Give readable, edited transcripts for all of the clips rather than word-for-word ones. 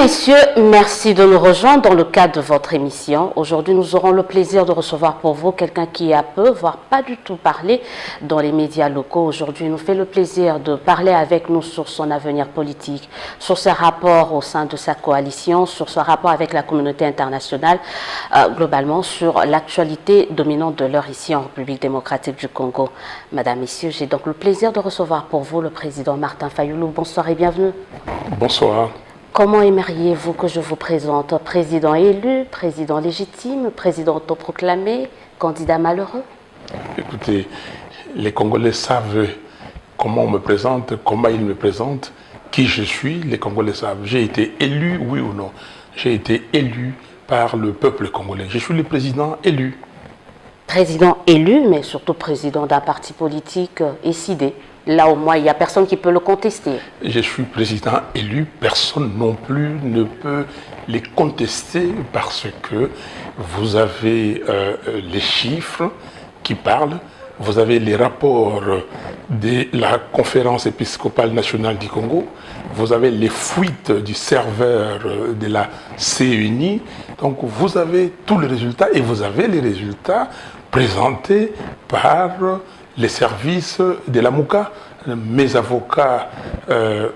Messieurs, merci de nous rejoindre dans le cadre de votre émission. Aujourd'hui, nous aurons le plaisir de recevoir pour vous quelqu'un qui a peu, voire pas du tout parlé dans les médias locaux. Aujourd'hui, il nous fait le plaisir de parler avec nous sur son avenir politique, sur ses rapports au sein de sa coalition, sur son rapport avec la communauté internationale, globalement sur l'actualité dominante de l'heure ici en République démocratique du Congo. Madame, Messieurs, j'ai donc le plaisir de recevoir pour vous le président Martin Fayulu. Bonsoir et bienvenue. Bonsoir. Comment aimeriez-vous que je vous présente? Président élu, président légitime, président autoproclamé, candidat malheureux? Écoutez, les Congolais savent comment on me présente, comment ils me présentent, qui je suis. Les Congolais savent. J'ai été élu, oui ou non. J'ai été élu par le peuple congolais. Je suis le président élu. Président élu, mais surtout président d'un parti politique décidé. Là, au moins, il n'y a personne qui peut le contester. Je suis président élu, personne non plus ne peut les contester parce que vous avez les chiffres qui parlent, vous avez les rapports de la conférence épiscopale nationale du Congo, vous avez les fuites du serveur de la CENI, donc vous avez tous les résultats et vous avez les résultats présentés par les services de la MOUCA. Mes avocats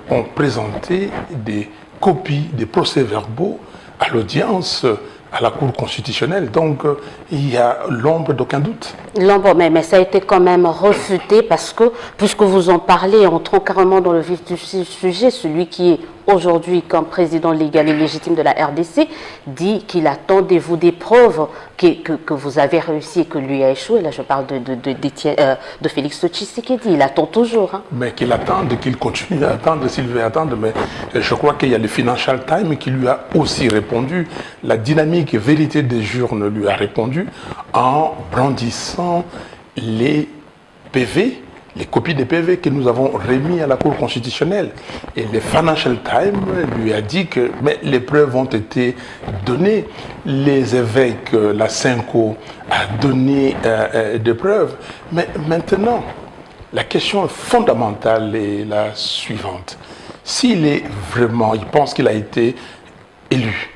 ont présenté des copies des procès-verbaux à l'audience à la Cour constitutionnelle. Donc, il y a l'ombre d'aucun doute. L'ombre, mais ça a été quand même refuté parce que, puisque vous en parlez, entrons carrément dans le vif du sujet, celui qui est aujourd'hui, comme président légal et légitime de la RDC, dit qu'il attend de vous des preuves que vous avez réussi et que lui a échoué. Là, je parle de Félix Tshisekedi. Il attend toujours. Hein. Mais qu'il attende, qu'il continue à attendre, s'il veut attendre. Mais je crois qu'il y a le Financial Times qui lui a aussi répondu. La dynamique et vérité des journaux lui a répondu en brandissant les PV, les copies des PV que nous avons remis à la Cour constitutionnelle. Et le Financial Times lui a dit que mais les preuves ont été données. Les évêques, la Cinco a donné des preuves. Mais maintenant, la question fondamentale est la suivante. S'il est vraiment, il pense qu'il a été élu,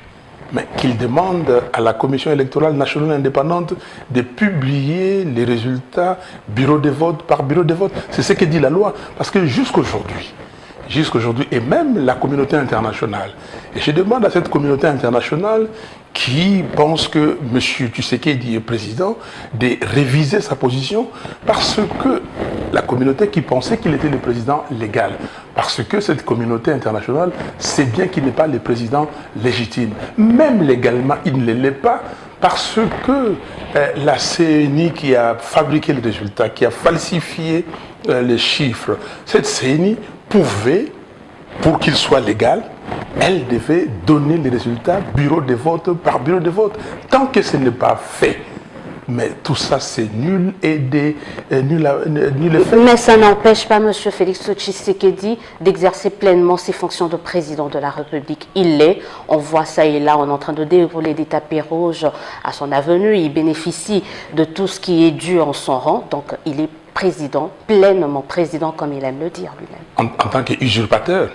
mais qu'il demande à la Commission électorale nationale indépendante de publier les résultats bureau de vote par bureau de vote. C'est ce que dit la loi. Parce que jusqu'aujourd'hui, et même la communauté internationale, et je demande à cette communauté internationale qui pense que M. Tshisekedi est président, de réviser sa position parce que la communauté qui pensait qu'il était le président légal, parce que cette communauté internationale sait bien qu'il n'est pas le président légitime. Même légalement, il ne l'est pas parce que la CENI qui a fabriqué le résultat, qui a falsifié les chiffres, cette CENI pouvait, pour qu'il soit légal, elle devait donner les résultats bureau de vote par bureau de vote. Tant que ce n'est pas fait, mais tout ça c'est nul et nul effet. Mais ça n'empêche pas M. Félix Tshisekedi d'exercer pleinement ses fonctions de président de la République. Il l'est, on voit ça et là, on est en train de dérouler des tapis rouges à son avenue, il bénéficie de tout ce qui est dû en son rang, donc il est président, pleinement président comme il aime le dire lui-même. En tant qu'usurpateur.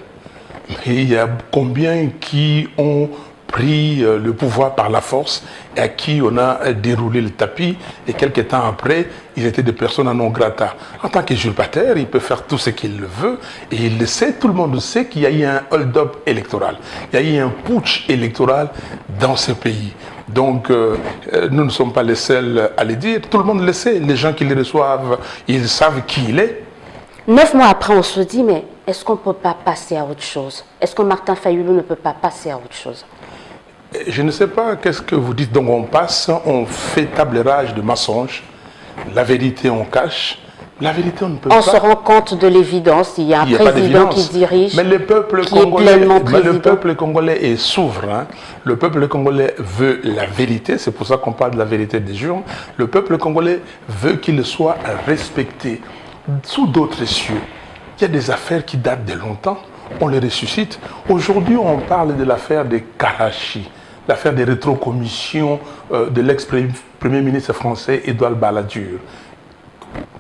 Il y a combien qui ont pris le pouvoir par la force et à qui on a déroulé le tapis et quelques temps après, ils étaient des personnes non grata. En tant qu'usurpateur, il peut faire tout ce qu'il veut et il le sait, tout le monde sait qu'il y a eu un hold-up électoral. Il y a eu un putsch électoral dans ce pays. Donc, nous ne sommes pas les seuls à le dire. Tout le monde le sait. Les gens qui le reçoivent, ils savent qui il est. 9 mois après, on se dit, mais est-ce qu'on ne peut pas passer à autre chose? Est-ce que Martin Fayulu ne peut pas passer à autre chose? Je ne sais pas qu'est-ce que vous dites. Donc on passe, on fait table rase de mensonges. La vérité, on cache. La vérité, on ne peut pas. On se rend compte de l'évidence. Il y a un président qui dirige, mais le peuple congolais est souverain. Le peuple congolais veut la vérité. C'est pour ça qu'on parle de la vérité des gens. Le peuple congolais veut qu'il soit respecté. Sous d'autres cieux, il y a des affaires qui datent de longtemps. On les ressuscite. Aujourd'hui, on parle de l'affaire de Karachi, l'affaire des rétrocommissions de l'ex-premier ministre français Édouard Balladur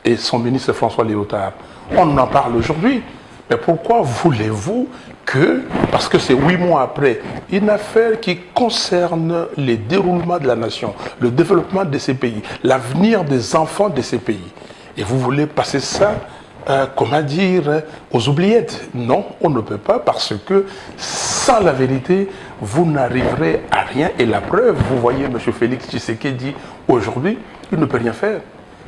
et son ministre François Léotard. On en parle aujourd'hui. Mais pourquoi voulez-vous parce que c'est 8 mois après, une affaire qui concerne les déroulements de la nation, le développement de ces pays, l'avenir des enfants de ces pays. Et vous voulez passer ça, comment dire, aux oubliettes? Non, on ne peut pas, parce que sans la vérité, vous n'arriverez à rien. Et la preuve, vous voyez M. Félix Tshisekedi aujourd'hui, il ne peut rien faire.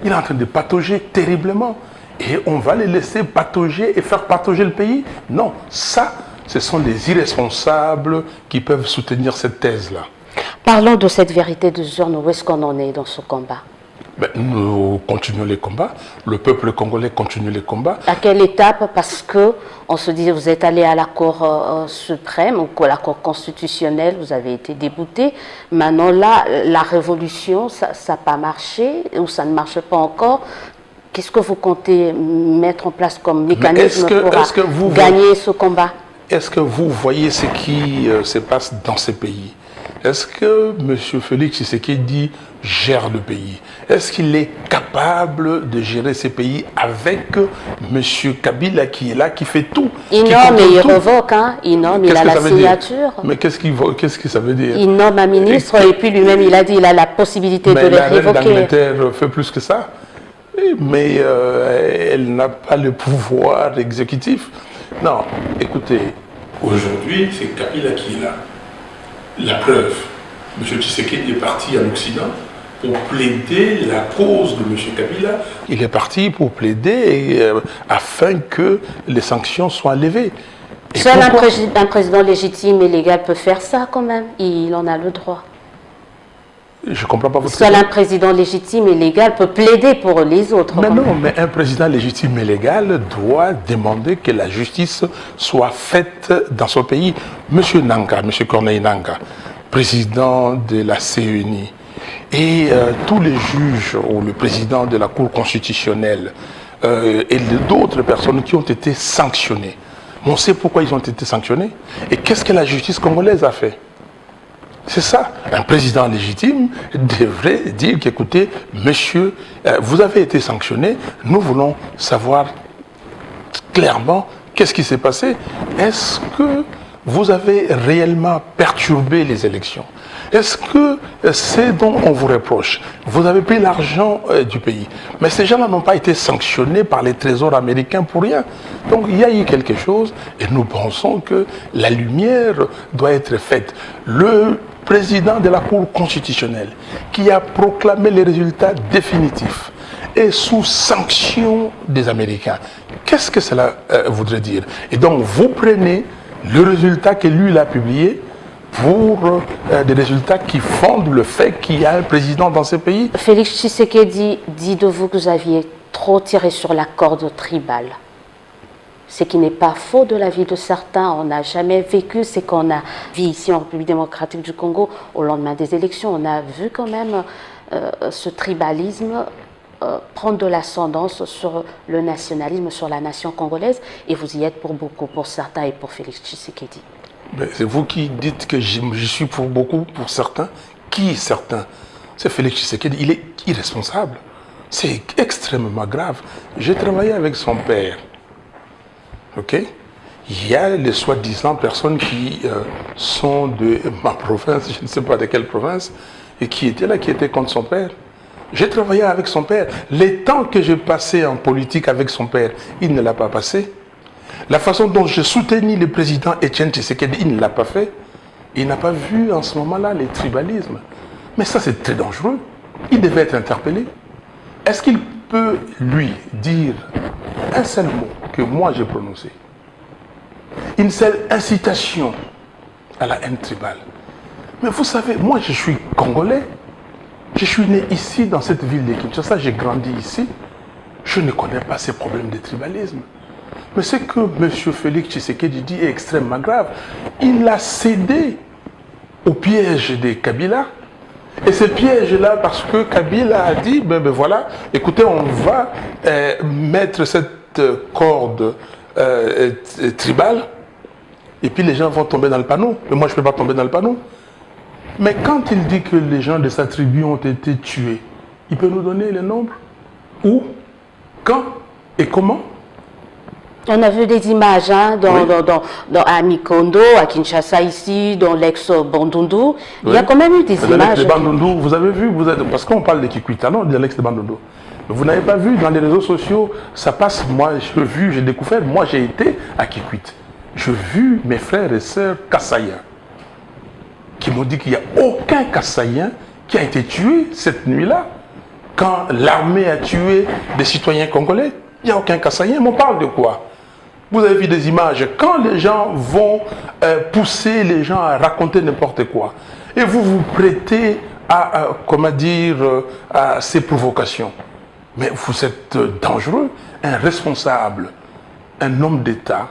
Il est en train de patauger terriblement. Et on va les laisser patauger et faire patauger le pays? Non, ça, ce sont les irresponsables qui peuvent soutenir cette thèse-là. Parlons de cette vérité de jour. Où est-ce qu'on en est dans ce combat? Ben, nous continuons les combats. Le peuple congolais continue les combats. À quelle étape? Parce que on se dit, vous êtes allé à la Cour suprême ou à la Cour constitutionnelle, vous avez été débouté. Maintenant là, la révolution, ça n'a pas marché ou ça ne marche pas encore. Qu'est-ce que vous comptez mettre en place comme mécanisme pour gagner ce combat? Est-ce que vous voyez ce qui se passe dans ces pays? Est-ce que M. Félix Tshisekedi gère le pays? Est-ce qu'il est capable de gérer ces pays avec M. Kabila qui est là, qui fait tout? Il nomme et il revoque, hein? Il nomme, il a la signature. Mais qu'est-ce que ça veut dire? Il nomme un ministre et puis lui-même il a dit qu'il a la possibilité de les révoquer. Mais la reine d'Angleterre fait plus que ça. Mais elle n'a pas le pouvoir exécutif. Non, écoutez, aujourd'hui, c'est Kabila qui est là. La preuve, M. Tshisekedi est parti en Occident pour plaider la cause de M. Kabila. Il est parti pour plaider afin que les sanctions soient levées. Seul un président légitime et légal peut faire ça quand même. Il en a le droit. Je ne comprends pas votre question. Seul un président légitime et légal peut plaider pour les autres. Mais non, mais un président légitime et légal doit demander que la justice soit faite dans son pays. Monsieur Nanga, M. Corneille Nanga, président de la CENI, et tous les juges ou le président de la Cour constitutionnelle et d'autres personnes qui ont été sanctionnées. On sait pourquoi ils ont été sanctionnés. Et qu'est-ce que la justice congolaise a fait? C'est ça. Un président légitime devrait dire qu'écoutez, monsieur, vous avez été sanctionné, nous voulons savoir clairement qu'est-ce qui s'est passé. Est-ce que vous avez réellement perturbé les élections? Est-ce que c'est dont on vous reproche? Vous avez pris l'argent du pays. Mais ces gens-là n'ont pas été sanctionnés par les trésors américains pour rien. Donc il y a eu quelque chose et nous pensons que la lumière doit être faite. Le président de la Cour constitutionnelle qui a proclamé les résultats définitifs est sous sanction des Américains. Qu'est-ce que cela voudrait dire? Et donc vous prenez le résultat que lui a publié pour des résultats qui fondent le fait qu'il y a un président dans ces pays. Félix Tshisekedi dit de vous que vous aviez trop tiré sur la corde tribale. Ce qui n'est pas faux de la vie de certains. On n'a jamais vécu ce qu'on a vu ici en République démocratique du Congo au lendemain des élections. On a vu quand même ce tribalisme prendre de l'ascendance sur le nationalisme, sur la nation congolaise. Et vous y êtes pour beaucoup, pour certains et pour Félix Tshisekedi. C'est vous qui dites que je suis pour beaucoup, pour certains. Qui certains? C'est Félix Tshisekedi. Il est irresponsable. C'est extrêmement grave. J'ai travaillé avec son père. Ok? Il y a les soi-disant personnes qui sont de ma province, je ne sais pas de quelle province, et qui étaient là, qui étaient contre son père. J'ai travaillé avec son père. Les temps que j'ai passé en politique avec son père, il ne l'a pas passé. La façon dont j'ai soutenu le président Etienne Tshisekedi, il ne l'a pas fait. Il n'a pas vu en ce moment-là les tribalismes. Mais ça, c'est très dangereux. Il devait être interpellé. Est-ce qu'il peut, lui, dire un seul mot que moi j'ai prononcé? Une seule incitation à la haine tribale. Mais vous savez, moi je suis congolais. Je suis né ici, dans cette ville de Kinshasa. J'ai grandi ici. Je ne connais pas ces problèmes de tribalisme. Mais ce que M. Félix Tshisekedi dit est extrêmement grave. Il a cédé au piège de Kabila. Et ce piège-là, parce que Kabila a dit, ben voilà, écoutez, on va mettre cette corde tribale, et puis les gens vont tomber dans le panneau. Mais moi, je ne peux pas tomber dans le panneau. Mais quand il dit que les gens de sa tribu ont été tués, il peut nous donner le nombre? Où? Quand? Et comment? On a vu des images hein, Oui. à Mikondo, à Kinshasa ici, dans l'ex-Bandundu. Il y a Oui. quand même eu des L'ex images. de Bandundu, vous avez vu, parce qu'on parle de Kikwita, non, de l'ex de Bandundu. Vous n'avez pas vu dans les réseaux sociaux, ça passe, moi j'ai découvert, moi j'ai été à Kikwit. J'ai vu mes frères et sœurs Kassaïens qui m'ont dit qu'il n'y a aucun Kassaïen qui a été tué cette nuit-là. Quand l'armée a tué des citoyens congolais, il n'y a aucun Kassaïen. Mais on parle de quoi? Vous avez vu des images, quand les gens vont pousser les gens à raconter n'importe quoi, et vous vous prêtez à, comment dire, à ces provocations. Mais vous êtes dangereux. Un responsable, un homme d'État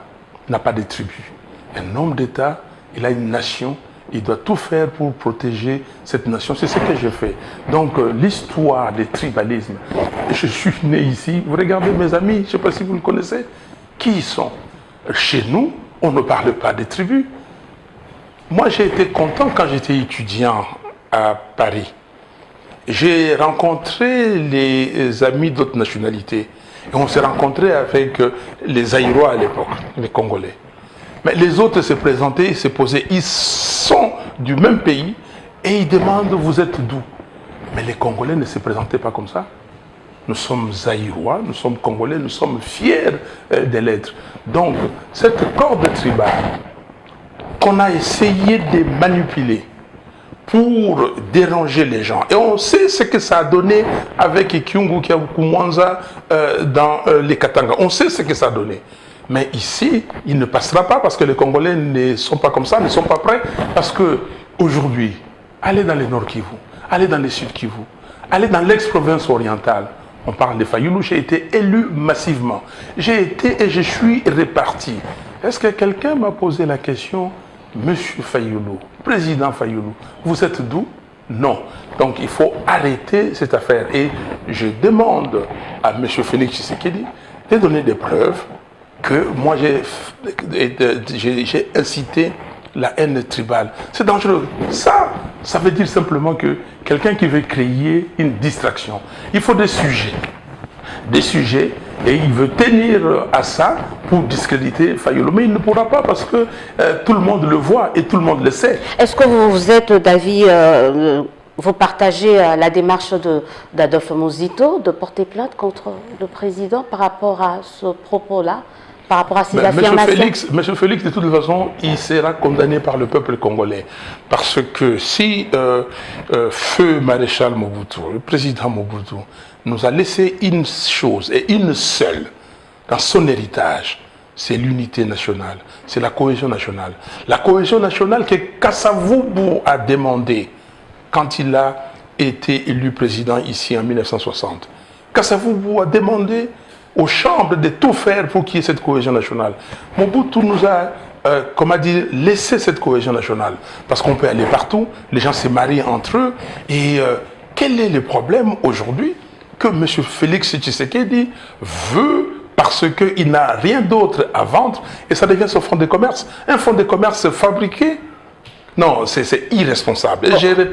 n'a pas de tribu. Un homme d'État, il a une nation, il doit tout faire pour protéger cette nation. C'est ce que je fais. Donc l'histoire des tribalismes, je suis né ici, vous regardez mes amis, je ne sais pas si vous le connaissez, qui ils sont? Chez nous, on ne parle pas des tribus. Moi j'ai été content quand j'étais étudiant à Paris. J'ai rencontré les amis d'autres nationalités. Et on s'est rencontré avec les Aïrois à l'époque, les Congolais. Mais les autres se présentaient, se posaient. Ils sont du même pays et ils demandent vous êtes d'où? Mais les Congolais ne se présentaient pas comme ça. Nous sommes Aïrois, nous sommes Congolais, nous sommes fiers de l'être. Donc, cette corde tribale qu'on a essayé de manipuler pour déranger les gens. Et on sait ce que ça a donné avec Kyungu Kumwanza dans les Katanga. On sait ce que ça a donné. Mais ici, il ne passera pas parce que les Congolais ne sont pas comme ça, ne sont pas prêts. Parce que aujourd'hui, allez dans les Nord Kivu, allez dans les Sud Kivu, allez dans l'ex-province orientale. On parle de Fayoulou, j'ai été élu massivement. J'ai été et je suis réparti. Est-ce que quelqu'un m'a posé la question, Monsieur Fayoulou, Président Fayoulou, vous êtes d'où? Non. Donc il faut arrêter cette affaire. Et je demande à Monsieur Félix Tshisekedi de donner des preuves que moi j'ai incité la haine tribale. C'est dangereux. Ça veut dire simplement que quelqu'un qui veut créer une distraction, il faut des sujets, et il veut tenir à ça pour discréditer Fayoulou. Mais il ne pourra pas parce que tout le monde le voit et tout le monde le sait. Est-ce que vous êtes d'avis, vous partagez la démarche d'Adolphe Muzito de porter plainte contre le président par rapport à ce propos-là, par rapport à ces affirmations? Monsieur Félix, de toute façon, il sera condamné par le peuple congolais. Parce que si Feu Maréchal Mobutu, le président Mobutu, nous a laissé une chose, et une seule, dans son héritage, c'est l'unité nationale, c'est la cohésion nationale. La cohésion nationale que Kasavubu a demandé quand il a été élu président ici en 1960. Kasavubu a demandé aux chambres de tout faire pour qu'il y ait cette cohésion nationale. Mobutu nous a, comment dire, laissé cette cohésion nationale. Parce qu'on peut aller partout, les gens se marient entre eux. Et quel est le problème aujourd'hui que M. Félix Tshisekedi veut, parce qu'il n'a rien d'autre à vendre, et ça devient son fonds de commerce. Un fonds de commerce fabriqué? Non, c'est irresponsable.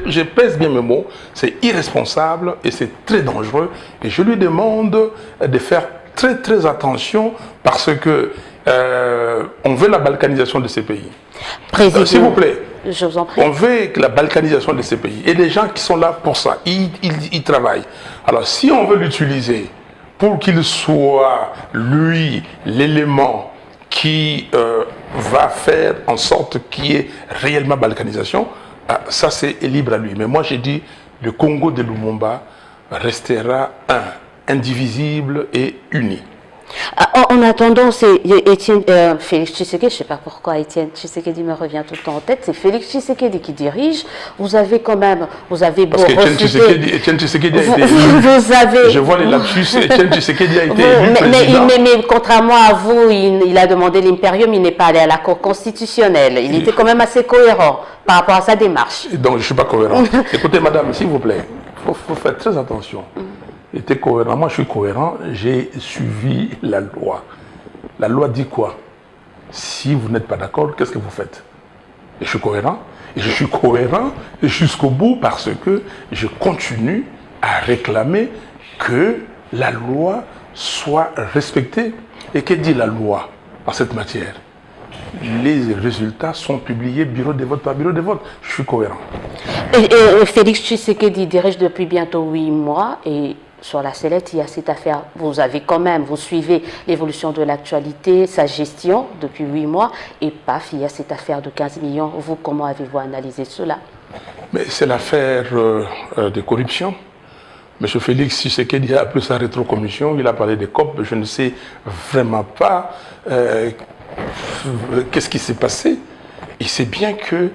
Je pèse bien mes mots, c'est irresponsable et c'est très dangereux. Et je lui demande de faire très très attention parce que on veut la balkanisation de ces pays. S'il vous plaît, je vous en prie. On veut la balkanisation de ces pays. Et les gens qui sont là pour ça, ils travaillent. Alors si on veut l'utiliser pour qu'il soit, lui, l'élément qui va faire en sorte qu'il y ait réellement balkanisation, ça c'est libre à lui. Mais moi j'ai dit, le Congo de Lumumba restera indivisible et uni. En attendant, c'est Félix Tshisekedi, je ne sais pas pourquoi Étienne Tshisekedi me revient tout le temps en tête, c'est Félix Tshisekedi qui dirige. Vous avez quand même, vous avez beau refuser... Étienne Tshisekedi a été élu. Je vois les lapsus, Étienne Tshisekedi a été élu président. Mais contrairement à vous, il a demandé l'impérium, il n'est pas allé à la Cour constitutionnelle. Il était quand même assez cohérent par rapport à sa démarche. Donc je ne suis pas cohérent. Écoutez madame, s'il vous plaît, il faut faire très attention. Était cohérent. Moi, je suis cohérent. J'ai suivi la loi. La loi dit quoi? Si vous n'êtes pas d'accord, qu'est-ce que vous faites? Et je suis cohérent. Et je suis cohérent jusqu'au bout parce que je continue à réclamer que la loi soit respectée. Et que dit la loi en cette matière? Les résultats sont publiés bureau de vote par bureau de vote. Je suis cohérent. Et Félix Tshisekedi dirige depuis bientôt 8 mois et sur la sellette, il y a cette affaire. Vous avez quand même, vous suivez l'évolution de l'actualité, sa gestion depuis 8 mois et paf, il y a cette affaire de 15 millions. Vous, comment avez-vous analysé cela? Mais c'est l'affaire de corruption. M. Félix Tshisekedi a appelé sa rétrocommission, il a parlé des COP, je ne sais vraiment pas qu'est-ce qui s'est passé. Il sait bien que,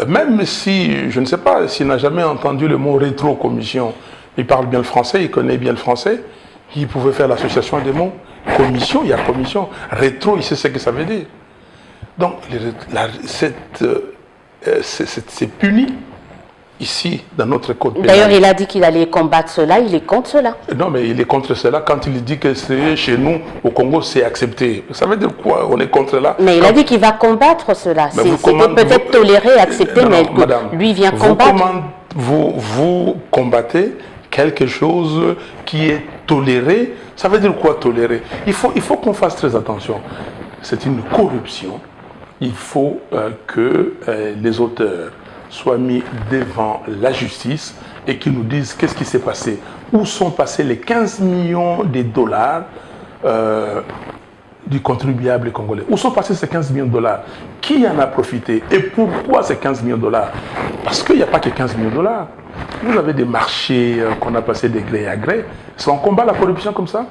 même si, je ne sais pas, s'il n'a jamais entendu le mot rétrocommission, il parle bien le français, il connaît bien le français, il pouvait faire l'association des mots. Commission, il y a commission. Rétro, il sait ce que ça veut dire. Donc, c'est puni ici, dans notre code pénal. D'ailleurs, il a dit qu'il allait combattre cela, il est contre cela. Non, mais il est contre cela quand il dit que chez nous, au Congo, c'est accepté. Ça veut dire quoi? On est contre cela? Mais il a dit qu'il va combattre cela. C'était peut-être toléré, accepté, mais madame, lui vient combattre. Vous combattez quelque chose qui est toléré. Ça veut dire quoi tolérer? Il faut qu'on fasse très attention. C'est une corruption. Il faut que les auteurs soient mis devant la justice et qu'ils nous disent qu'est-ce qui s'est passé. Où sont passés les 15 millions de dollars du contribuable congolais? Où sont passés ces 15 millions de dollars? Qui en a profité? Et pourquoi ces 15 millions de dollars? Parce qu'il n'y a pas que 15 millions de dollars. Vous avez des marchés qu'on a passés de gré à gré. C'est on combat la corruption comme ça?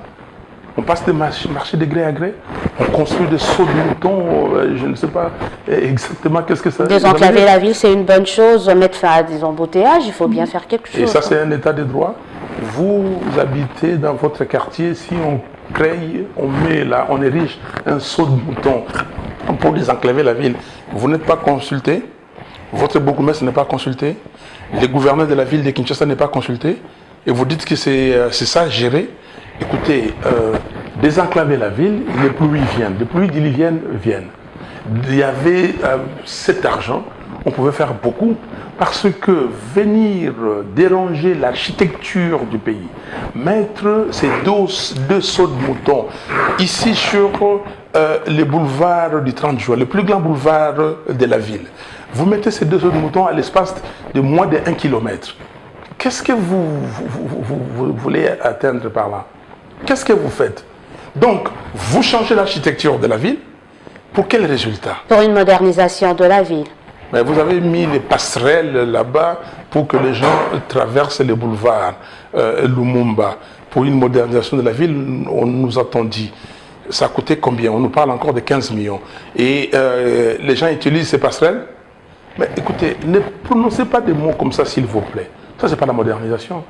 On passe des marchés de gré à gré, on construit des sauts de moutons, je ne sais pas exactement qu'est-ce que ça veut dire. Désenclaver la ville, c'est une bonne chose, mettre fin à des embouteillages, il faut bien faire quelque chose. Et ça, c'est un état de droit. Vous habitez dans votre quartier, si on crée, on met là, on érige un saut de mouton pour désenclaver la ville, vous n'êtes pas consulté, votre bourgmestre n'est pas consulté, le gouverneur de la ville de Kinshasa n'est pas consulté, et vous dites que c'est ça, gérer. Écoutez, désenclaver la ville, les pluies viennent, les pluies diluviennes viennent. Il y avait cet argent, on pouvait faire beaucoup, parce que venir déranger l'architecture du pays, mettre ces deux sauts de moutons ici sur les boulevards du 30 juin, le plus grand boulevard de la ville, vous mettez ces deux sauts de moutons à l'espace de moins de 1 kilomètre. Qu'est-ce que vous voulez atteindre par là? Qu'est-ce que vous faites? Donc, vous changez l'architecture de la ville. Pour quel résultat? Pour une modernisation de la ville. Mais vous avez mis les passerelles là-bas pour que les gens traversent les boulevards Lumumba. Pour une modernisation de la ville, on nous a dit. Ça a coûté combien? On nous parle encore de 15 millions. Et les gens utilisent ces passerelles. Mais écoutez, ne prononcez pas des mots comme ça, s'il vous plaît. Ça, ce n'est pas la modernisation.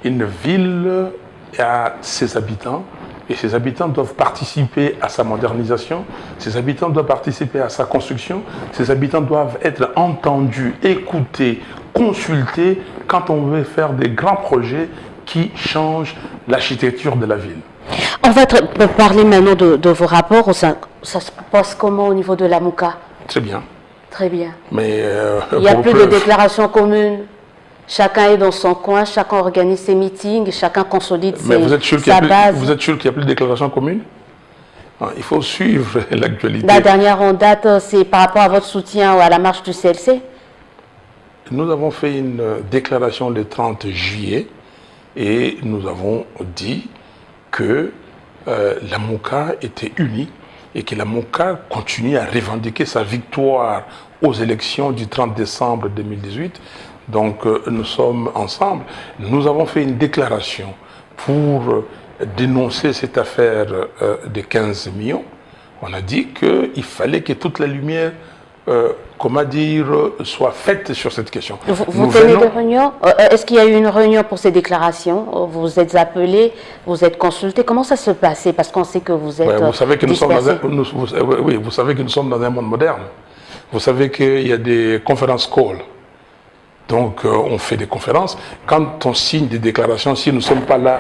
Une ville a ses habitants, et ses habitants doivent participer à sa modernisation, ses habitants doivent participer à sa construction, ses habitants doivent être entendus, écoutés, consultés quand on veut faire des grands projets qui changent l'architecture de la ville. On va parler maintenant de vos rapports. Ça se passe comment au niveau de la MOUCA? Très bien. Très bien. Mais il n'y a plus de déclarations communes. Chacun est dans son coin, chacun organise ses meetings, chacun consolide sa base. Vous êtes sûr qu'il n'y a plus de déclaration commune? Il faut suivre l'actualité. La dernière en date, c'est par rapport à votre soutien à la marche du CLC? Nous avons fait une déclaration le 30 juillet et nous avons dit que la MOUCA était unie et que la MOUCA continue à revendiquer sa victoire aux élections du 30 décembre 2018. Donc nous sommes ensemble. Nous avons fait une déclaration pour dénoncer cette affaire de 15 millions. On a dit qu'il fallait que toute la lumière, comment dire, soit faite sur cette question. Vous tenez des réunions? Est-ce qu'il y a eu une réunion pour ces déclarations? Vous êtes appelé, vous êtes consulté? Comment ça se passait? Parce qu'on sait que vous êtes vous savez que nous sommes vous savez que nous sommes dans un monde moderne. Vous savez qu'il y a des conférences calls. Donc, on fait des conférences. Quand on signe des déclarations, si nous ne sommes pas là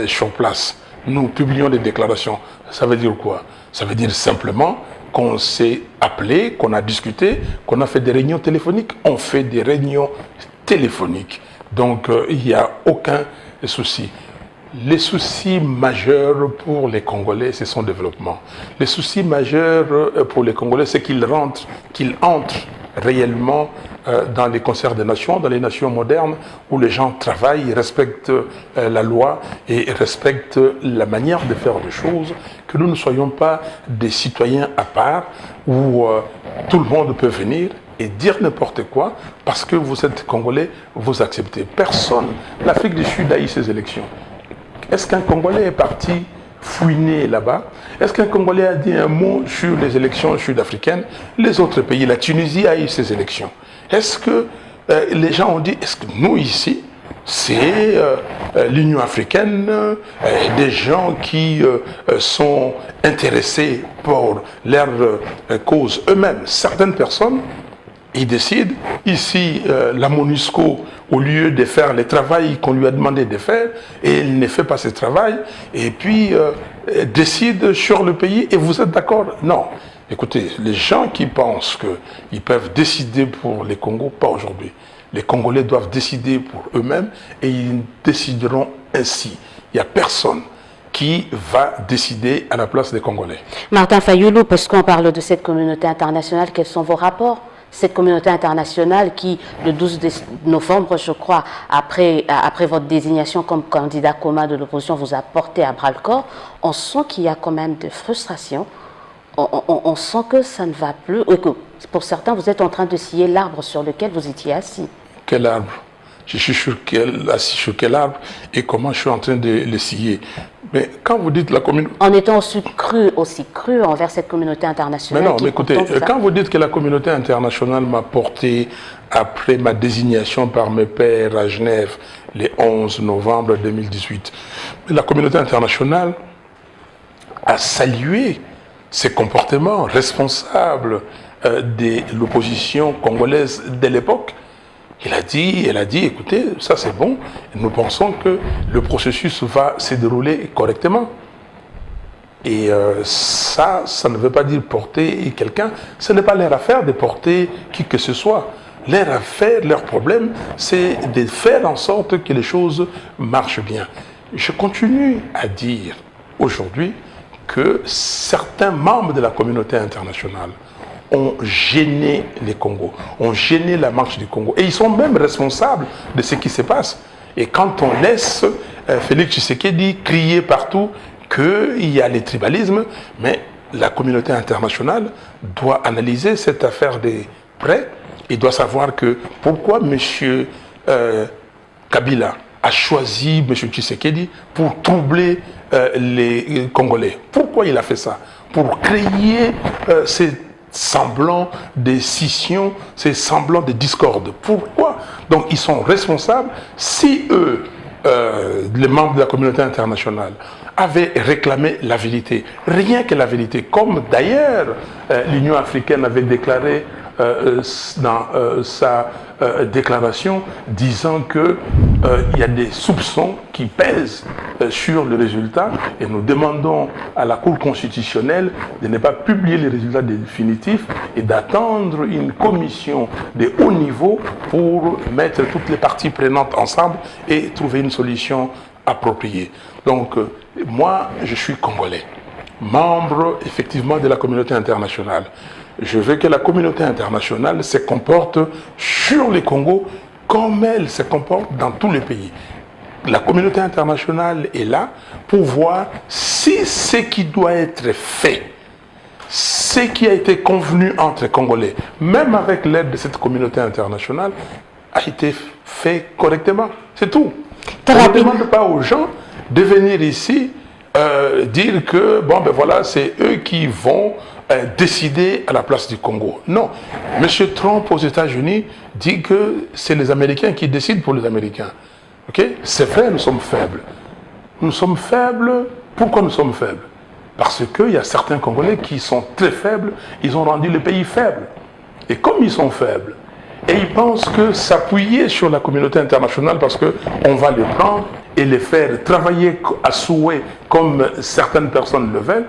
sur place, nous publions des déclarations. Ça veut dire quoi? Ça veut dire simplement qu'on s'est appelé, qu'on a discuté, qu'on a fait des réunions téléphoniques. On fait des réunions téléphoniques. Donc, il n'y a aucun souci. Les soucis majeurs pour les Congolais, c'est son développement. Les soucis majeurs pour les Congolais, c'est qu'ils entrent réellement dans les concerts des nations, dans les nations modernes, où les gens travaillent, respectent la loi et respectent la manière de faire les choses, que nous ne soyons pas des citoyens à part, où tout le monde peut venir et dire n'importe quoi, parce que vous êtes Congolais, vous acceptez. Personne, l'Afrique du Sud a eu ses élections. Est-ce qu'un Congolais est parti fouiner là-bas? Est-ce qu'un Congolais a dit un mot sur les élections sud-africaines? Les autres pays, la Tunisie a eu ses élections. Est-ce que les gens ont dit, est-ce que nous ici, c'est l'Union africaine, des gens qui sont intéressés pour leur cause eux-mêmes? Certaines personnes, ils décident, ici, la MONUSCO, au lieu de faire le travail qu'on lui a demandé de faire, et il ne fait pas ce travail, et puis décide sur le pays, et vous êtes d'accord? Non. Écoutez, les gens qui pensent qu'ils peuvent décider pour les Congos, pas aujourd'hui. Les Congolais doivent décider pour eux-mêmes, et ils décideront ainsi. Il n'y a personne qui va décider à la place des Congolais. Martin Fayulu, parce qu'on parle de cette communauté internationale, quels sont vos rapports? Cette communauté internationale qui, le 12 novembre, je crois, après votre désignation comme candidat commun de l'opposition, vous a porté à bras-le-corps, on sent qu'il y a quand même de frustration. On sent que ça ne va plus, et que pour certains, vous êtes en train de scier l'arbre sur lequel vous étiez assis. Quel arbre? Je suis assis sur quel arbre et comment je suis en train de le scier? Mais quand vous dites la communauté... En étant aussi cru envers cette communauté internationale... Mais non, mais écoutez, quand vous dites que la communauté internationale m'a porté après ma désignation par mes pairs à Genève le 11 novembre 2018, la communauté internationale a salué ces comportements responsables de l'opposition congolaise de l'époque. Elle a dit, écoutez, ça c'est bon, nous pensons que le processus va se dérouler correctement. Et ça ne veut pas dire porter quelqu'un, ce n'est pas leur affaire de porter qui que ce soit. Leur affaire, leur problème, c'est de faire en sorte que les choses marchent bien. Je continue à dire aujourd'hui que certains membres de la communauté internationale ont gêné les Congos, ont gêné la marche du Congo. Et ils sont même responsables de ce qui se passe. Et quand on laisse Félix Tshisekedi crier partout qu'il y a les tribalismes, mais la communauté internationale doit analyser cette affaire de près et doit savoir que pourquoi M. Kabila a choisi M. Tshisekedi pour troubler les Congolais. Pourquoi il a fait ça? Pour créer ces semblants de scission, ces semblants de discorde. Pourquoi? Donc ils sont responsables. Si eux, les membres de la communauté internationale, avaient réclamé la vérité, rien que la vérité, comme d'ailleurs l'Union africaine avait déclaré dans sa déclaration, disant qu'il y a des soupçons qui pèsent sur le résultat, et nous demandons à la Cour constitutionnelle de ne pas publier les résultats définitifs et d'attendre une commission de haut niveau pour mettre toutes les parties prenantes ensemble et trouver une solution appropriée. Donc moi je suis Congolais, membre effectivement de la communauté internationale. Je veux que la communauté internationale se comporte sur les Congos comme elle se comporte dans tous les pays. La communauté internationale est là pour voir si ce qui doit être fait, ce qui a été convenu entre Congolais, même avec l'aide de cette communauté internationale, a été fait correctement. C'est tout. On ne demande pas aux gens de venir ici dire que bon, ben voilà, c'est eux qui vont décider à la place du Congo. Non. M. Trump aux États-Unis dit que c'est les Américains qui décident pour les Américains. Okay? C'est vrai, nous sommes faibles. Nous sommes faibles. Pourquoi nous sommes faibles? Parce qu'il y a certains Congolais qui sont très faibles, ils ont rendu le pays faible. Et comme ils sont faibles, et ils pensent que s'appuyer sur la communauté internationale parce qu'on va les prendre et les faire travailler à souhait comme certaines personnes le veulent,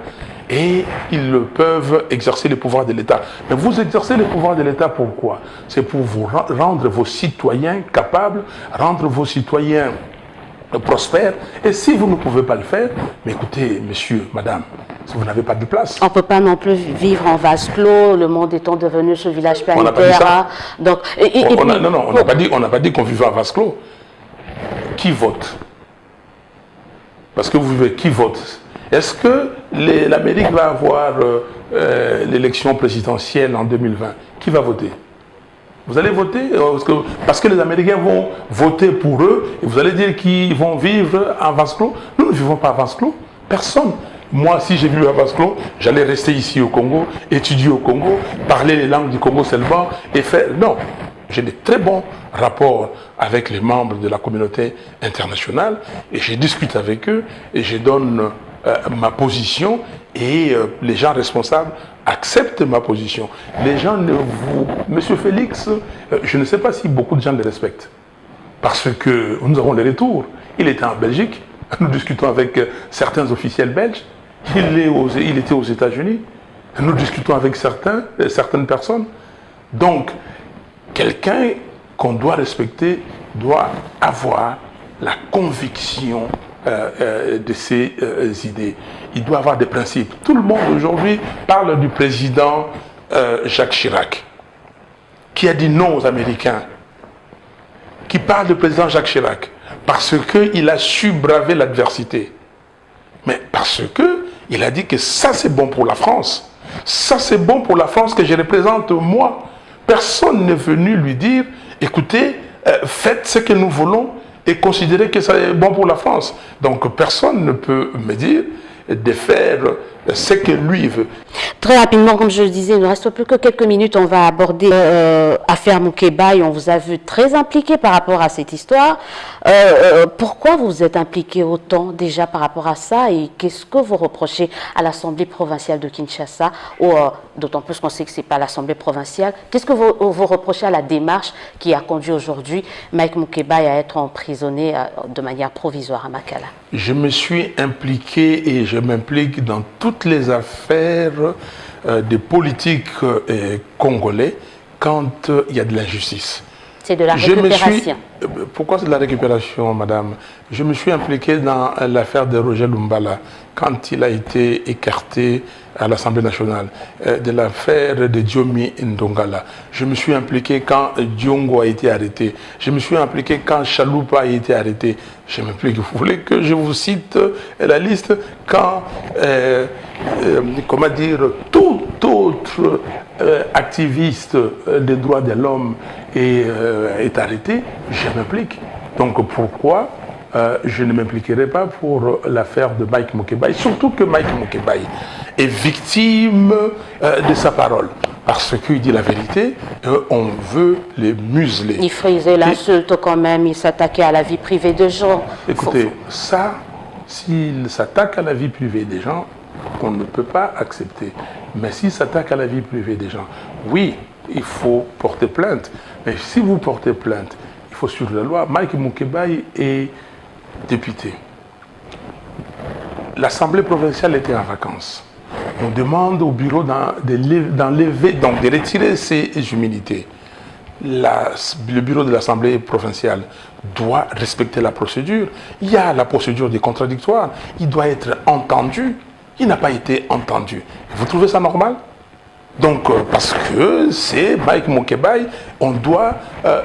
et ils peuvent exercer le pouvoir de l'État. Mais vous exercez le pouvoir de l'État pourquoi? C'est pour vous rendre vos citoyens capables, rendre vos citoyens prospère. Et si vous ne pouvez pas le faire, mais écoutez, monsieur, madame, si vous n'avez pas de place. On ne peut pas non plus vivre en vase clos, le monde étant devenu ce village planétaire. Donc, non, on n'a pas dit qu'on vivait en vase clos. Qui vote? Parce que vous vivez, qui vote? Est-ce que l'Amérique va avoir l'élection présidentielle en 2020? Qui va voter? Vous allez voter parce que les Américains vont voter pour eux et vous allez dire qu'ils vont vivre en vase clos. Nous ne vivons pas en vase clos. Personne. Moi, si j'ai vécu en vase clos, j'allais rester ici au Congo, étudier au Congo, parler les langues du Congo seulement et faire... Non. J'ai de très bons rapports avec les membres de la communauté internationale et je discute avec eux et je donne ma position et les gens responsables acceptent ma position. Les gens ne vous... Monsieur Félix, je ne sais pas si beaucoup de gens le respectent parce que nous avons les retours. Il était en Belgique, nous discutons avec certains officiels belges, il était aux États-Unis, nous discutons avec certaines personnes. Donc, quelqu'un qu'on doit respecter doit avoir la conviction de ses idées. Il doit avoir des principes. Tout le monde aujourd'hui parle du président Jacques Chirac, qui a dit non aux Américains, qui parle du président Jacques Chirac, parce qu'il a su braver l'adversité. Mais parce qu'il a dit que ça c'est bon pour la France. Ça c'est bon pour la France que je représente moi. Personne n'est venu lui dire, écoutez, faites ce que nous voulons et considérez que c'est bon pour la France. Donc personne ne peut me dire de faire ce que lui veut. Très rapidement, comme je le disais, il ne reste plus que quelques minutes. On va aborder l'affaire Moukébaye. On vous a vu très impliqué par rapport à cette histoire. Pourquoi vous êtes impliqué autant déjà par rapport à ça et qu'est-ce que vous reprochez à l'Assemblée provinciale de Kinshasa, d'autant plus qu'on sait que ce n'est pas l'Assemblée provinciale. Qu'est-ce que vous reprochez à la démarche qui a conduit aujourd'hui Mike Moukébaye à être emprisonné de manière provisoire à Makala? Je me suis impliqué et je m'implique dans toutes les affaires des politiques congolais quand il y a de l'injustice. C'est de la récupération. Pourquoi c'est de la récupération, madame? Je me suis impliqué dans l'affaire de Roger Lumbala, quand il a été écarté à l'Assemblée nationale, de l'affaire de Diomi Ndongala. Je me suis impliqué quand Diongo a été arrêté. Je me suis impliqué quand Chaloupa a été arrêté. Je m'implique. Vous voulez que je vous cite la liste quand, comment dire, tout autre activiste des droits de l'homme est arrêté, je m'implique. Donc pourquoi je ne m'impliquerai pas pour l'affaire de Mike Moukébaye, surtout que Mike Moukébaye est victime de sa parole. Parce qu'il dit la vérité, on veut les museler. Il frisait l'insulte quand même, il s'attaquait à la vie privée des gens. Écoutez, ça, s'il s'attaque à la vie privée des gens, on ne peut pas accepter. Mais s'il s'attaque à la vie privée des gens, oui, il faut porter plainte. Mais si vous portez plainte, il faut suivre la loi. Mike Moukébaye est député. L'Assemblée provinciale était en vacances. On demande au bureau d'enlever, donc de retirer ses humilités. Le bureau de l'Assemblée provinciale doit respecter la procédure. Il y a la procédure des contradictoires. Il doit être entendu. Il n'a pas été entendu. Vous trouvez ça normal? Donc, parce que c'est Mike Moukébaye, on doit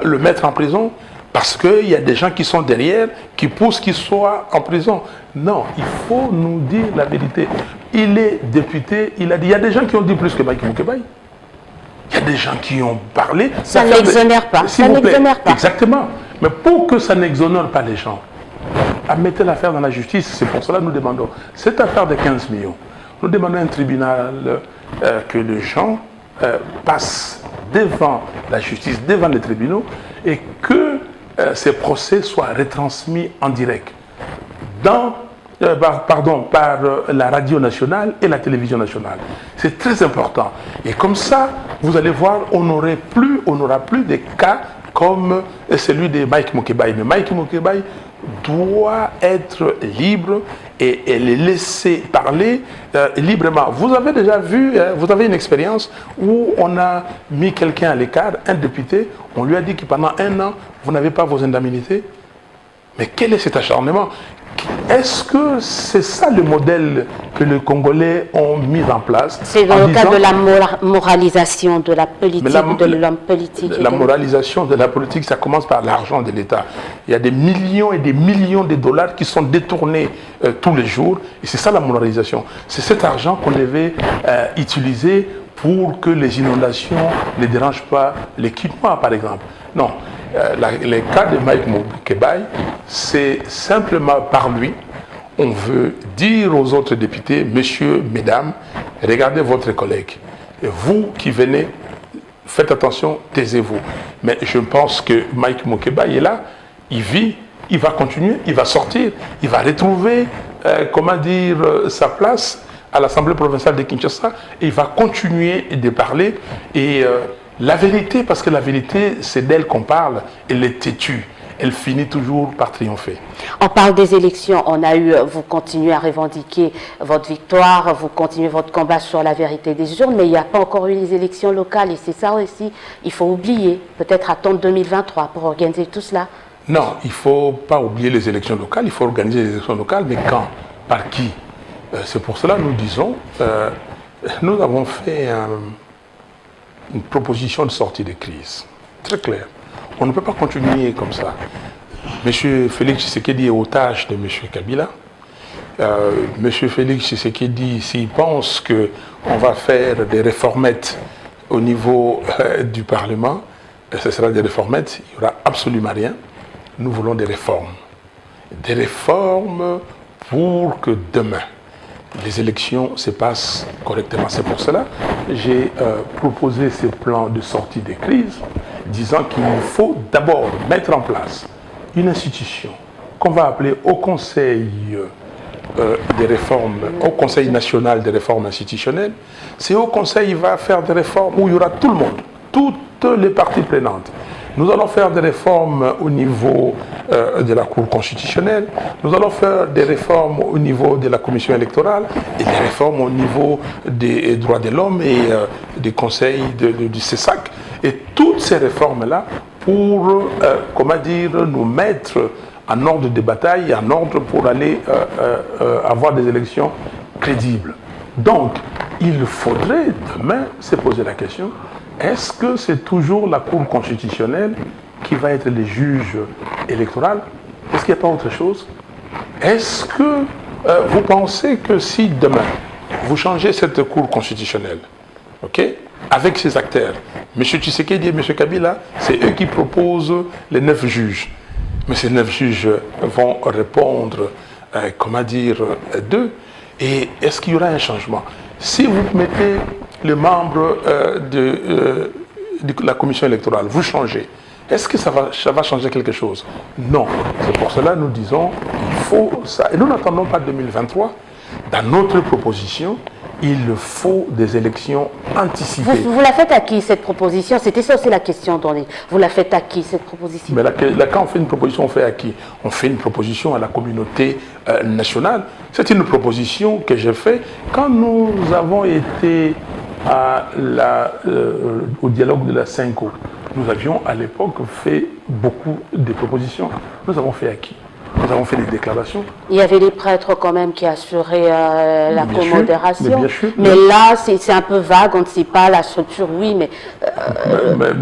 le mettre en prison parce qu'il y a des gens qui sont derrière, qui poussent qu'il soit en prison. Non, il faut nous dire la vérité. Il est député, il a dit, il y a des gens qui ont dit plus que Mike Moukébaye. Il y a des gens qui ont parlé. Ça n'exonère pas. Ça n'exonère pas. Exactement. Mais pour que ça n'exonère pas les gens, mettez l'affaire dans la justice. C'est pour cela que nous demandons. Cette affaire de 15 millions, nous demandons à un tribunal que les gens passent devant la justice, devant les tribunaux, et que ces procès soient retransmis en direct par la radio nationale et la télévision nationale. C'est très important. Et comme ça, vous allez voir, on n'aura plus de cas comme celui de Mike Moukébaye. Mais Mike Moukébaye doit être libre et les laisser parler librement. Vous avez déjà vu, vous avez une expérience où on a mis quelqu'un à l'écart, un député, on lui a dit que pendant 1 an, vous n'avez pas vos indemnités. Mais quel est cet acharnement? Est-ce que c'est ça le modèle que les Congolais ont mis en place? C'est dans le cadre de la moralisation de la politique, de l'homme politique. La moralisation de la politique, ça commence par l'argent de l'État. Il y a des millions et des millions de dollars qui sont détournés tous les jours. Et c'est ça la moralisation. C'est cet argent qu'on devait utiliser pour que les inondations ne dérangent pas les Quinois, par exemple. Non. Les cas de Mike Moukebaye, c'est simplement par lui, on veut dire aux autres députés, messieurs, mesdames, regardez votre collègue. Et vous qui venez, faites attention, taisez-vous. Mais je pense que Mike Moukebaye est là, il vit, il va continuer, il va sortir, il va retrouver, comment dire, sa place à l'Assemblée provinciale de Kinshasa, et il va continuer de parler. Et la vérité, parce que la vérité, c'est d'elle qu'on parle, elle est têtue. Elle finit toujours par triompher. On parle des élections, vous continuez à revendiquer votre victoire, vous continuez votre combat sur la vérité des urnes, mais il n'y a pas encore eu les élections locales et c'est ça aussi, il faut oublier, peut-être attendre 2023 pour organiser tout cela. Non, il ne faut pas oublier les élections locales, il faut organiser les élections locales, mais quand? Par qui? C'est pour cela que nous disons, nous avons fait une proposition de sortie de crise, très claire. On ne peut pas continuer comme ça. M. Félix Tshisekedi est otage de M. Kabila. M. Félix Tshisekedi, s'il pense qu'on va faire des réformettes au niveau du Parlement, ce sera des réformettes, il n'y aura absolument rien. Nous voulons des réformes. Des réformes pour que demain, les élections se passent correctement. C'est pour cela que j'ai proposé ce plan de sortie des crises, disant qu'il faut d'abord mettre en place une institution qu'on va appeler Haut Conseil des réformes, Haut Conseil national des réformes institutionnelles. Ce Haut Conseil va faire des réformes où il y aura tout le monde, toutes les parties prenantes. Nous allons faire des réformes au niveau de la Cour constitutionnelle, nous allons faire des réformes au niveau de la Commission électorale et des réformes au niveau des droits de l'homme et des conseils du CESAC. Et toutes ces réformes-là pour, comment dire, nous mettre en ordre de bataille, en ordre pour aller avoir des élections crédibles. Donc, il faudrait demain se poser la question, est-ce que c'est toujours la Cour constitutionnelle qui va être le juge électoral? Est-ce qu'il n'y a pas autre chose? Est-ce que vous pensez que si demain, vous changez cette Cour constitutionnelle, ok, avec ses acteurs, M. Tshisekedi et M. Kabila, c'est eux qui proposent les 9 juges. Mais ces 9 juges vont répondre, comment dire, d'eux. Et est-ce qu'il y aura un changement? Si vous mettez les membres de la commission électorale, vous changez. Est-ce que ça va changer quelque chose? Non. C'est pour cela que nous disons qu'il faut ça. Et nous n'attendons pas 2023. Dans notre proposition, il faut des élections anticipées. Vous la faites à qui cette proposition? C'était ça aussi la question donnée. Vous la faites à qui cette proposition? Mais là, quand on fait une proposition, on fait à qui? On fait une proposition à la communauté nationale. C'est une proposition que j'ai faite quand nous avons été au dialogue de la 5O. Nous avions à l'époque fait beaucoup de propositions. Nous avons fait à qui? Nous avons fait des déclarations. Il y avait les prêtres quand même qui assuraient la commodération. Mais sûr. Là, c'est un peu vague, on ne sait pas la structure, oui, mais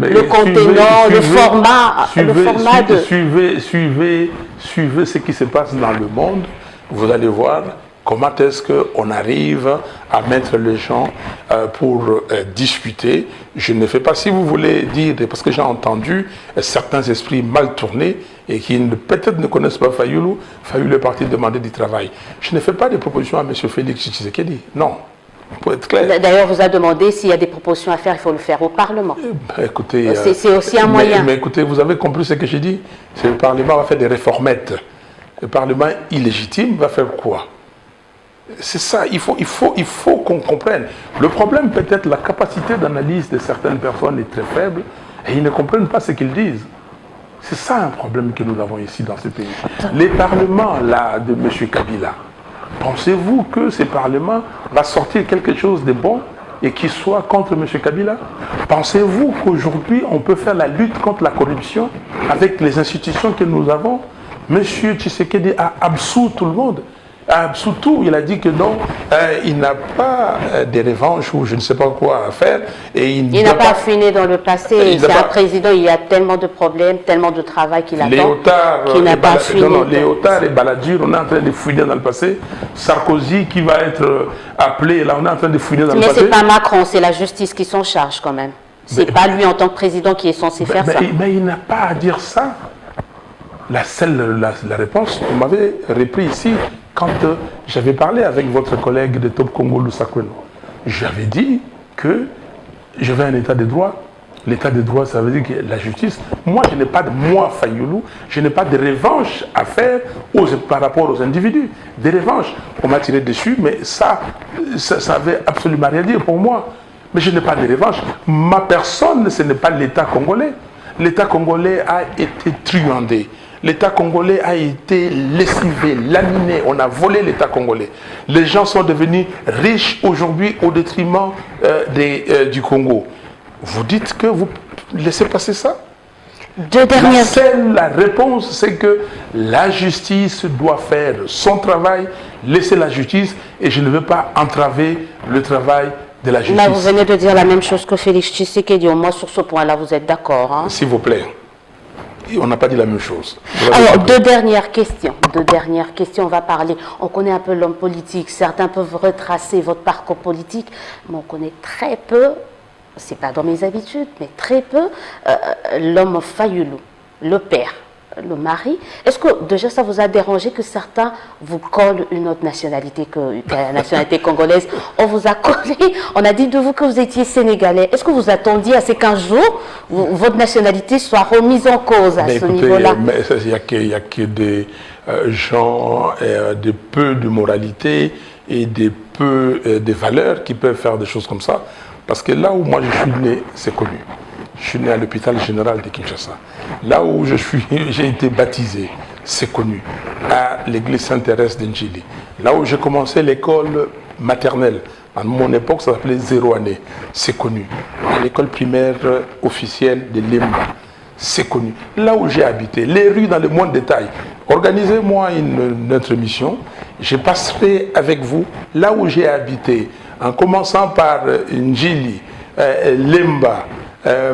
le contenant, le format Suivez ce qui se passe dans le monde, vous allez voir comment est-ce qu'on arrive à mettre les gens pour discuter. Je ne fais pas, si vous voulez dire, parce que j'ai entendu certains esprits mal tournés et qui peut-être ne connaissent pas Fayoulou est parti demander du travail. Je ne fais pas de propositions à M. Félix Tshisekedi, non. Pour être clair. D'ailleurs, vous a demandé s'il y a des propositions à faire, il faut le faire au Parlement. Écoutez, c'est aussi un moyen. Mais écoutez, vous avez compris ce que j'ai dit? C'est le Parlement va faire des réformettes. Le Parlement illégitime va faire quoi? C'est ça, il faut qu'on comprenne. Le problème, peut-être, la capacité d'analyse de certaines personnes est très faible et ils ne comprennent pas ce qu'ils disent. C'est ça un problème que nous avons ici dans ce pays. Les parlements là, de M. Kabila, pensez-vous que ce parlement va sortir quelque chose de bon et qui soit contre M. Kabila? Pensez-vous qu'aujourd'hui on peut faire la lutte contre la corruption avec les institutions que nous avons? M. Tshisekedi a absous tout le monde. Absous tout. Il a dit que non, il n'a pas de revanche ou je ne sais pas quoi à faire. Et il n'a pas affiné dans le passé. C'est un président, il y a tellement de problèmes, tellement de travail qu'il attend. Qu'il n'a pas affiné. Non, Léotard et Balladur, on est en train de fouiner dans le passé. Sarkozy qui va être appelé, là on est en train de fouiner dans le passé. Mais ce n'est pas Macron, c'est la justice qui s'en charge quand même. Ce n'est pas lui en tant que président qui est censé faire ça. Mais il n'a pas à dire ça. La réponse, vous m'avez repris ici quand j'avais parlé avec votre collègue de Top Congo, Lusakweno. J'avais dit que je veux un état de droit. L'état de droit, ça veut dire que la justice, moi je n'ai pas de Fayulu, je n'ai pas de revanche à faire par rapport aux individus. Des revanches, on m'a tiré dessus, mais ça n'avait absolument rien à dire pour moi. Mais je n'ai pas de revanche. Ma personne, ce n'est pas l'État congolais. L'État congolais a été truandé. L'État congolais a été lessivé, laminé. On a volé l'État congolais. Les gens sont devenus riches aujourd'hui au détriment du Congo. Vous dites que vous laissez passer ça? La réponse, c'est que la justice doit faire son travail, laisser la justice, et je ne veux pas entraver le travail de la justice. Là, vous venez de dire la même chose que Félix Tshisekedi. Au moins, sur ce point-là, vous êtes d'accord, hein? S'il vous plaît. On n'a pas dit la même chose. Alors, deux dernières questions. On va parler. On connaît un peu l'homme politique. Certains peuvent retracer votre parcours politique, mais on connaît très peu, c'est pas dans mes habitudes, mais très peu, l'homme Fayulu, le père, le mari. Est-ce que déjà ça vous a dérangé que certains vous collent une autre nationalité que la nationalité congolaise? On vous a collé, on a dit de vous que vous étiez sénégalais. Est-ce que vous attendiez à ces 15 jours votre nationalité soit remise en cause à ce niveau-là? Il n'y a que des gens de peu de moralité et de peu de valeurs qui peuvent faire des choses comme ça. Parce que là où moi je suis né, c'est connu. Je suis né à l'hôpital général de Kinshasa. Là où j'ai été baptisé, c'est connu. À l'église Sainte-Thérèse d'Njili. Là où j'ai commencé l'école maternelle. À mon époque, ça s'appelait 0 année. C'est connu. À l'école primaire officielle de Lemba. C'est connu. Là où j'ai habité, les rues dans le moindre détail. Organisez-moi notre émission. Je passerai avec vous là où j'ai habité. En commençant par Njili, Lemba,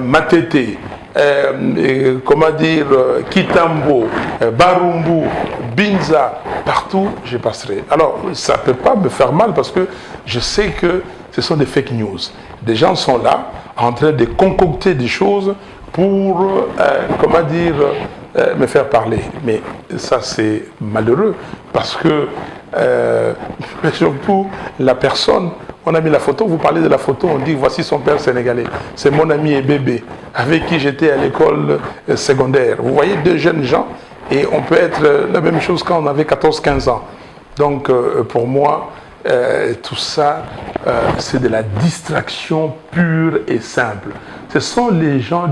Matete, Kitambo, Barumbu, Binza, partout je passerai. Alors ça ne peut pas me faire mal parce que je sais que ce sont des fake news. Des gens sont là en train de concocter des choses pour, me faire parler. Mais ça c'est malheureux parce que surtout la personne. On a mis la photo, vous parlez de la photo, on dit voici son père sénégalais. C'est mon ami et bébé, avec qui j'étais à l'école secondaire. Vous voyez deux jeunes gens, et on peut être la même chose quand on avait 14-15 ans. Donc pour moi, tout ça, c'est de la distraction pure et simple. Ce sont les gens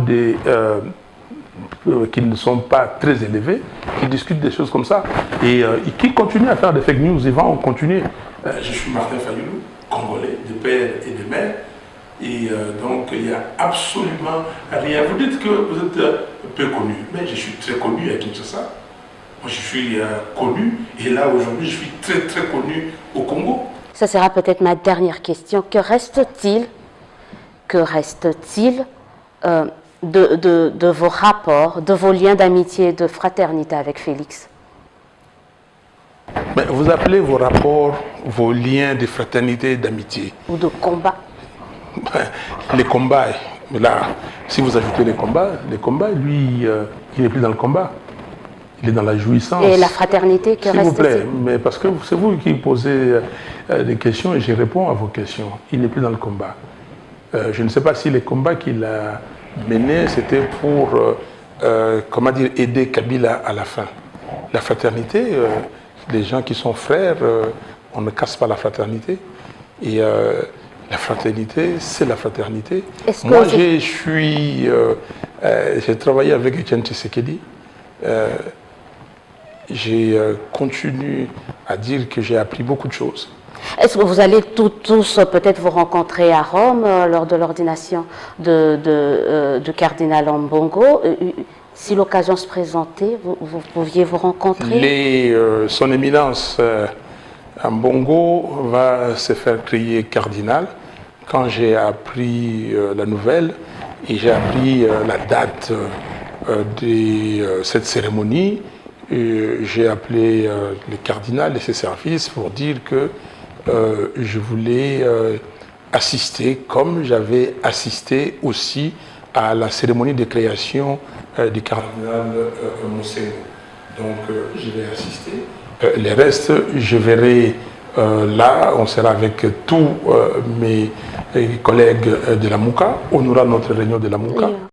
qui ne sont pas très élevés, qui discutent des choses comme ça, et qui continuent à faire des fake news. Ils vont continuer. Je suis Martin Fayulu, congolais, de père et de mère, et donc il n'y a absolument rien. Vous dites que vous êtes peu connu, mais je suis très connu à Kinshasa. Moi je suis connu, et là aujourd'hui je suis très très connu au Congo. Ça sera peut-être ma dernière question. Que reste-t-il de vos rapports, de vos liens d'amitié et de fraternité avec Félix? Mais vous appelez vos rapports, vos liens de fraternité et d'amitié? Ou de combat? Les combats, là, si vous ajoutez les combats, lui, il n'est plus dans le combat. Il est dans la jouissance. Et la fraternité, que reste-t-il? S'il vous plaît, mais parce que c'est vous qui posez des questions et je réponds à vos questions. Il n'est plus dans le combat. Je ne sais pas si les combats qu'il a menés, c'était pour, aider Kabila à la fin. La fraternité, les gens qui sont frères, on ne casse pas la fraternité. Et la fraternité, c'est la fraternité. Moi, j'ai travaillé avec Etienne Tshisekedi. J'ai continué à dire que j'ai appris beaucoup de choses. Est-ce que vous allez tous peut-être vous rencontrer à Rome lors de l'ordination de cardinal Ambongo? Si l'occasion se présentait, vous pouviez vous rencontrer? Son éminence Mbongo va se faire crier cardinal. Quand j'ai appris la nouvelle et j'ai appris la date de cette cérémonie, j'ai appelé le cardinal et ses services pour dire que je voulais assister, comme j'avais assisté aussi à la cérémonie de création du cardinal Mousseau. Donc je vais assister. Les restes, je verrai là, on sera avec tous mes collègues de la MOUCA. On aura notre réunion de la MOUCA.